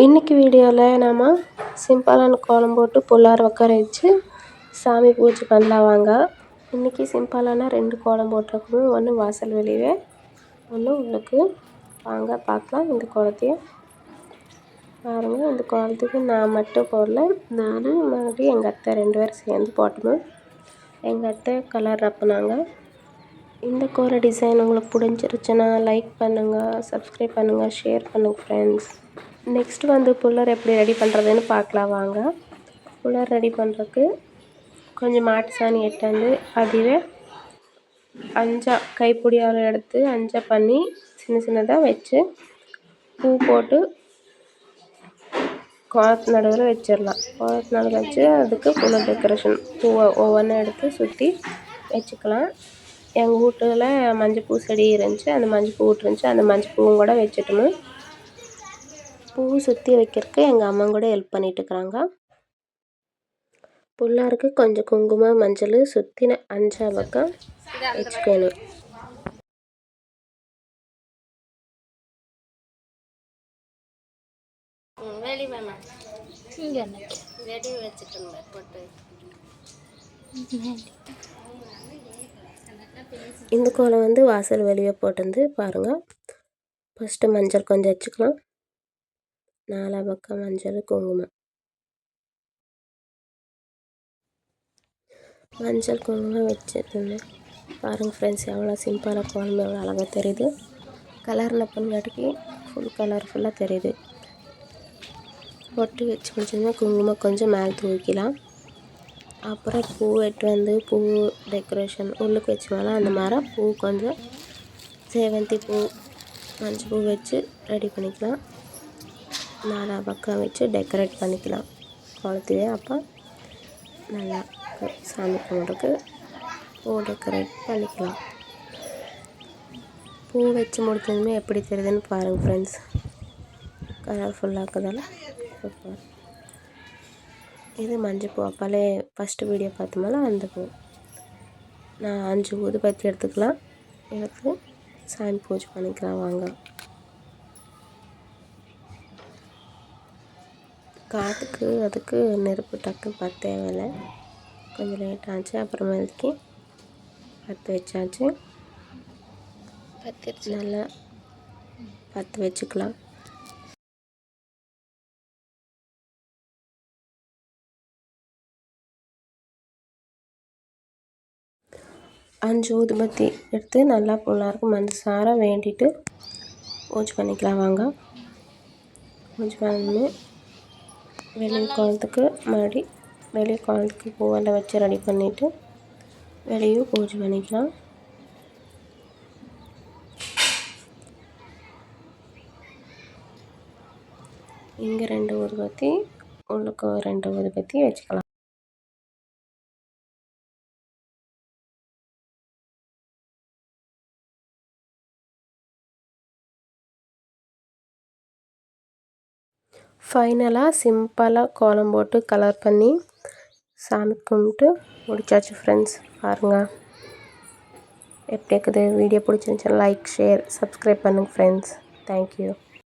இன்றைக்கி வீடியோவில் நாம் சிம்பிளான கோலம் போட்டு புள்ளார் உட்கார வச்சு சாமி பூஜை பண்ணலாம் வாங்க. இன்றைக்கி சிம்பிளான 2 கோலம் போட்டிருக்கோம். ஒன்று வாசல் வெளியே, ஒன்று உள்ளுக்கு. வாங்க பார்க்கலாம். இந்த கோலத்தையும் பாருங்கள். இந்த கோலத்துக்கு நான் மட்டும் போடல, நானும் மறுபடியும் எங்கள் அத்தை 2 பேரும் சேர்ந்து போட்டோம். எங்கள் அத்தை கலர் ரப்புனாங்க. இந்த கோல டிசைன் உங்களுக்கு பிடிச்சிருச்சுன்னா லைக் பண்ணுங்கள், சப்ஸ்கிரைப் பண்ணுங்கள், ஷேர் பண்ணுங்கள் ஃப்ரெண்ட்ஸ். நெக்ஸ்ட்டு வந்து புல்லர் எப்படி ரெடி பண்ணுறதுன்னு பார்க்கலாம் வாங்க. புல்லர் ரெடி பண்ணுறதுக்கு கொஞ்சம் மாட்டு சாணி எட்டாந்து அதுவே 5 கைப்பிடியால் எடுத்து 5 பண்ணி சின்ன சின்னதாக வச்சு பூ போட்டு கோலத்து நடுவில் வச்சிடலாம். கோலத்து நடுவில் வச்சு அதுக்கு புல்லர் டெக்கரேஷன் பூவை ஒவ்வொன்றும் எடுத்து சுற்றி வச்சுக்கலாம். எங்கள் வீட்டில் மஞ்சள் பூ செடி இருந்துச்சு, அந்த மஞ்சள் பூ விட்டுருந்துச்சு. அந்த மஞ்சள் பூவும் கூட வச்சுட்டோம். பூ சுற்றி வைக்கிறதுக்கு எங்கள் அம்மா கூட ஹெல்ப் பண்ணிட்டுருக்குறாங்க. புள்ளாருக்கு கொஞ்சம் குங்குமம் மஞ்சள் சுற்றின 5 பக்கம் வச்சுக்கணும். இந்த கோலம் வந்து வாசல் வெளியே போட்டு பாருங்கள். ஃபஸ்ட்டு மஞ்சள் கொஞ்சம் வச்சுக்கலாம். 4 பக்கம் மஞ்சள் குங்குமம், மஞ்சள் குங்குமம் வச்சுருங்க. பாருங்கள் ஃப்ரெண்ட்ஸ், எவ்வளோ சிம்பிளாக கோலம் எவ்வளோ அழகாக தெரியுது. கலரில் பண்ணாட்டிக்கு கலர்ஃபுல்லாக தெரியுது. பொட்டு வச்சு முடிச்சோம்னா குங்குமம் கொஞ்சம் மேலே தூக்கிக்கலாம். அப்புறம் பூ எட்டு வந்து பூ டெக்கரேஷன் உள்ளுக்கு வச்சோம்னா அந்த மாதிரி பூ கொஞ்சம் சேவந்தி பூ மஞ்சள் பூ வச்சு ரெடி பண்ணிக்கலாம். 4 பக்கம் வச்சு டெக்கரேட் பண்ணிக்கலாம் கோலத்தையே. அப்போ நல்லா சாமி கும்பிட்றதுக்கு பூ டெக்கரேட் பண்ணிக்கலாம். பூ வச்சு முடிச்சதுமே எப்படி தெரியுதுன்னு பாருங்கள் ஃப்ரெண்ட்ஸ். கலர்ஃபுல்லாக இருக்கிறதால சூப்பர். இது மஞ்சள் பூ. அப்பாலே ஃபஸ்ட்டு வீடியோ பார்த்தோம்னால அந்த பூ. நான் 5 ஊதுபத்தி எடுத்துக்கலாம். எடுத்து சாமி பூஜை பண்ணிக்கலாம் வாங்க. காற்றுக்கு அதுக்கு நெருப்பு டக்குன்னு பற்ற தேவையில்லை, கொஞ்சம் லேட் ஆச்சு. அப்புறமேலுக்கு பற்ற வச்சாச்சு. நல்லா பற்ற வச்சுக்கலாம். அஞ்சு ஊதுபத்தி எடுத்து நல்லா புள்ளாருக்கு மனசார வேண்டிட்டு பூஜை பண்ணிக்கலாம் வாங்க. பூஜை பண்ணி வெளியே கோலத்துக்கு மறுபடி வெளியே கோலத்துக்கு பூவெல்லாம் வச்சு ரெடி பண்ணிவிட்டு வெளியே பூஜை பண்ணிக்கலாம். இங்கே 2 ஊதுபத்தி, உள்ளுக்கு 2 ஊதுபத்தி வச்சுக்கலாம். ஃபைனலாக சிம்பிளாக கோலம் போட்டு கலர் பண்ணி சாமி கும்பிட்டு முடிச்சாச்சு ஃப்ரெண்ட்ஸ். பாருங்கள் எப்படி இருக்குது. வீடியோ பிடிச்சிருந்துச்சுன்னா லைக், ஷேர், சப்ஸ்கிரைப் பண்ணுங்கள் ஃப்ரெண்ட்ஸ். தேங்க்யூ.